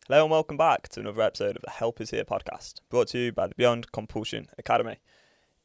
Hello and welcome back to another episode of the Help Is Here podcast, brought to you by the Beyond Compulsion Academy.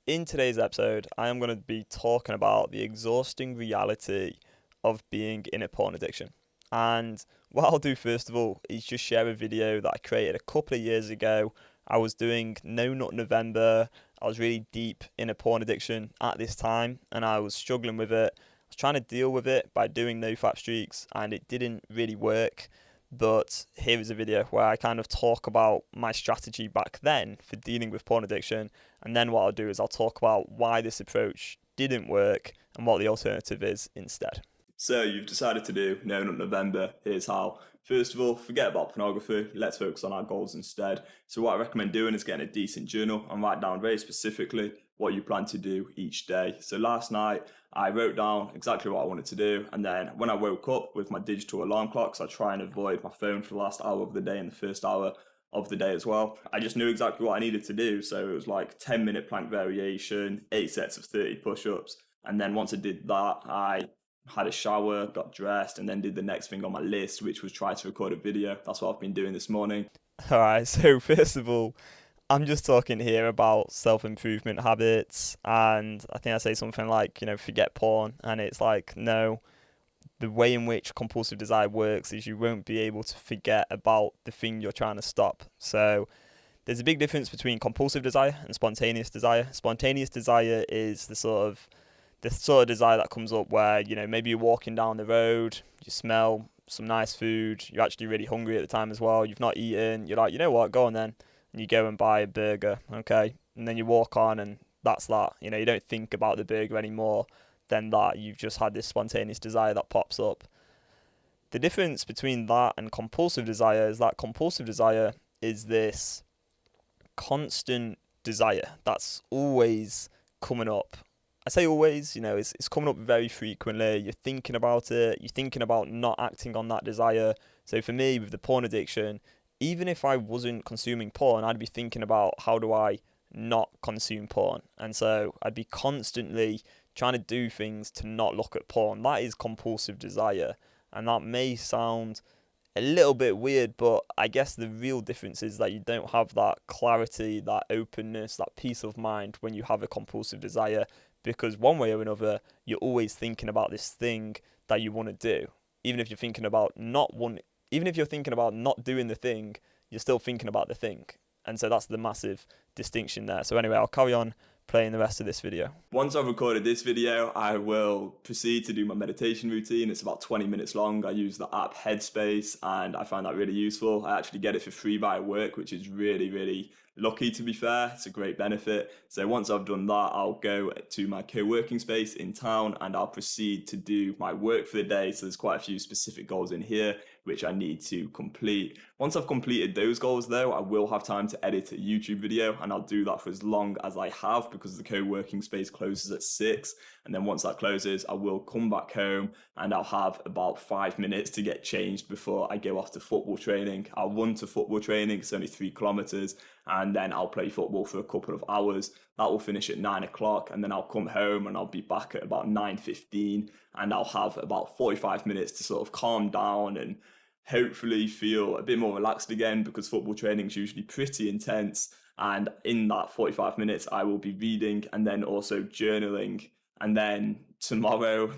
In today's episode, I am going to be talking about the exhausting reality of being in a porn addiction. And what I'll do first of all is just share a video that I created a couple of years ago. I was doing No Nut November. I was really deep in a porn addiction at this time and I was struggling with it. I was trying to deal with it by doing no fap streaks and it didn't really work. But here is a video where I kind of talk about my strategy back then for dealing with porn addiction. And then what I'll do is I'll talk about why this approach didn't work and what the alternative is instead. So you've decided to do No Nut November. Here's how. First of all, forget about pornography. Let's focus on our goals instead. So what I recommend doing is getting a decent journal and write down very specifically what you plan to do each day. So last night, I wrote down exactly what I wanted to do. And then when I woke up with my digital alarm clock, so I try and avoid my phone for the last hour of the day and the first hour of the day as well. I just knew exactly what I needed to do. So it was like 10-minute plank variation, 8 sets of 30 push-ups. And then once I did that, I had a shower, got dressed, and then did the next thing on my list, which was try to record a video. That's what I've been doing this morning. All right, so first of all, I'm just talking here about self-improvement habits, and I think I say something like, forget porn, and it's like, no, the way in which compulsive desire works is you won't be able to forget about the thing you're trying to stop. So there's a big difference between compulsive desire and spontaneous desire. Spontaneous desire is the sort of desire that comes up where, maybe you're walking down the road, you smell some nice food, you're actually really hungry at the time as well, you've not eaten, you're like, you know what, go on then, and you go and buy a burger, okay, and then you walk on and that's that, you don't think about the burger anymore, then that, you've just had this spontaneous desire that pops up. The difference between that and compulsive desire is that compulsive desire is this constant desire that's always coming up. I say always, it's coming up very frequently. You're thinking about it. You're thinking about not acting on that desire. So for me, with the porn addiction, even if I wasn't consuming porn, I'd be thinking about how do I not consume porn. And so I'd be constantly trying to do things to not look at porn. That is compulsive desire. And that may sound a little bit weird, but I guess the real difference is that you don't have that clarity, that openness, that peace of mind when you have a compulsive desire. Because one way or another, you're always thinking about this thing that you want to do. Even if you're thinking about not doing the thing, you're still thinking about the thing. And so that's the massive distinction there. So anyway, I'll carry on playing the rest of this video. Once I've recorded this video, I will proceed to do my meditation routine. It's about 20 minutes long. I use the app Headspace and I find that really useful. I actually get it for free by work, which is really, really lucky, to be fair. It's a great benefit. So once I've done that, I'll go to my co-working space in town and I'll proceed to do my work for the day. So there's quite a few specific goals in here which I need to complete. Once I've completed those goals though, I will have time to edit a YouTube video and I'll do that for as long as I have because the co-working space closes at 6. And then once that closes, I will come back home and I'll have about 5 minutes to get changed before I go off to football training. I'll run to football training, it's only 3 kilometers, and then I'll play football for a couple of hours. That will finish at 9 o'clock and then I'll come home and I'll be back at about 9:15 and I'll have about 45 minutes to sort of calm down and hopefully feel a bit more relaxed again because football training is usually pretty intense. And in that 45 minutes, I will be reading and then also journaling. And then tomorrow,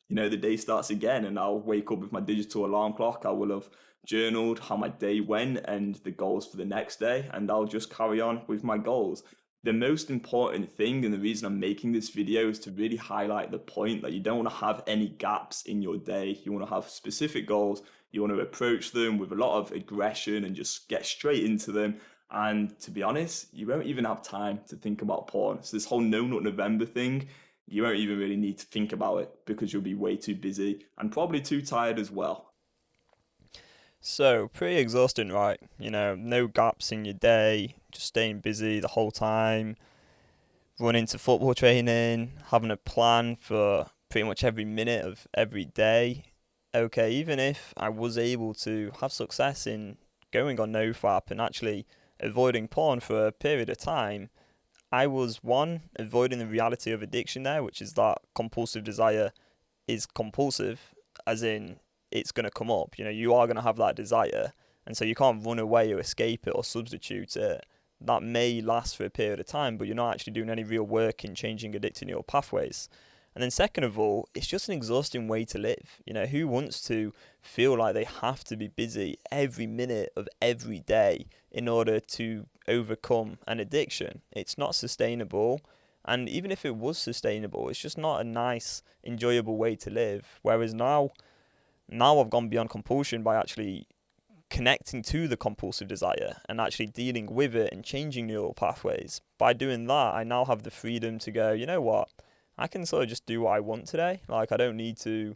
the day starts again and I'll wake up with my digital alarm clock. I will have journaled how my day went and the goals for the next day. And I'll just carry on with my goals. The most important thing and the reason I'm making this video is to really highlight the point that you don't want to have any gaps in your day. You want to have specific goals. You want to approach them with a lot of aggression and just get straight into them. And to be honest, you won't even have time to think about porn. So this whole No Nut November thing, you won't even really need to think about it because you'll be way too busy and probably too tired as well. So, pretty exhausting, right? No gaps in your day, just staying busy the whole time, running to football training, having a plan for pretty much every minute of every day. Okay, even if I was able to have success in going on nofap and actually avoiding porn for a period of time, I was, one, avoiding the reality of addiction there, which is that compulsive desire is compulsive, as in it's going to come up. You are going to have that desire. And so you can't run away or escape it or substitute it. That may last for a period of time, but you're not actually doing any real work in changing addictive neural pathways. And then second of all, it's just an exhausting way to live. Who wants to feel like they have to be busy every minute of every day in order to overcome an addiction? It's not sustainable. And even if it was sustainable, it's just not a nice, enjoyable way to live. Whereas now I've gone beyond compulsion by actually connecting to the compulsive desire and actually dealing with it and changing neural pathways. By doing that, I now have the freedom to go, you know what, I can sort of just do what I want today. Like, I don't need to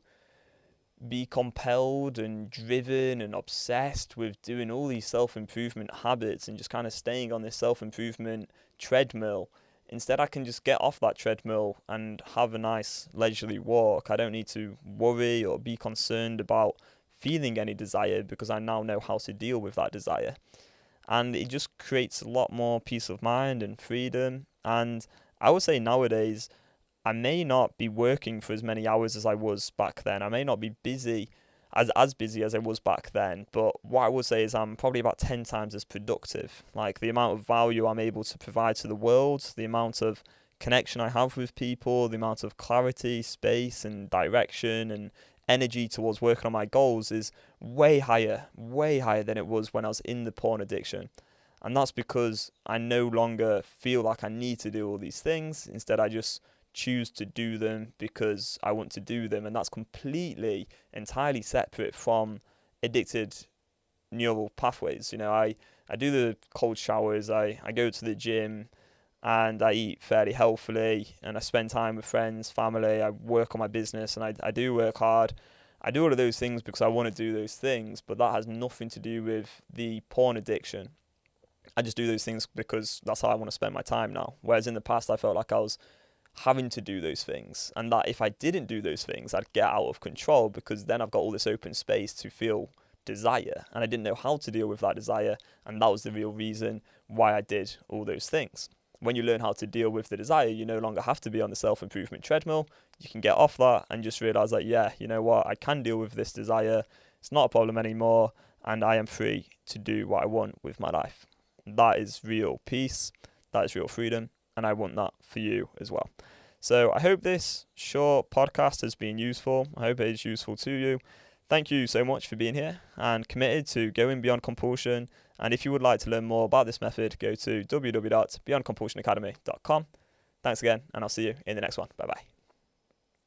be compelled and driven and obsessed with doing all these self-improvement habits and just kind of staying on this self-improvement treadmill. Instead, I can just get off that treadmill and have a nice leisurely walk. I don't need to worry or be concerned about feeling any desire because I now know how to deal with that desire. And it just creates a lot more peace of mind and freedom. And I would say nowadays, I may not be working for as many hours as I was back then. I may not be busy, as busy as I was back then. But what I would say is I'm probably about 10 times as productive. Like, the amount of value I'm able to provide to the world, the amount of connection I have with people, the amount of clarity, space and direction and energy towards working on my goals is way higher than it was when I was in the porn addiction. And that's because I no longer feel like I need to do all these things. Instead, I just choose to do them because I want to do them. And that's entirely separate from addicted neural pathways. I do the cold showers, I go to the gym, and I eat fairly healthily, and I spend time with friends, family, I work on my business, and I do work hard. I do all of those things because I want to do those things, but that has nothing to do with the porn addiction. I just do those things because that's how I want to spend my time now. Whereas in the past, I felt like I was having to do those things, and that if I didn't do those things, I'd get out of control because then I've got all this open space to feel desire, and I didn't know how to deal with that desire, and that was the real reason why I did all those things. When you learn how to deal with the desire, you no longer have to be on the self-improvement treadmill. You can get off that and just realize that, yeah, you know what, I can deal with this desire. It's not a problem anymore, and I am free to do what I want with my life. That is real peace. That is real freedom, and I want that for you as well. So I hope this short podcast has been useful. I hope it is useful to you. Thank you so much for being here and committed to going beyond compulsion. And if you would like to learn more about this method, go to www.beyondcompulsionacademy.com. Thanks again, and I'll see you in the next one. Bye-bye.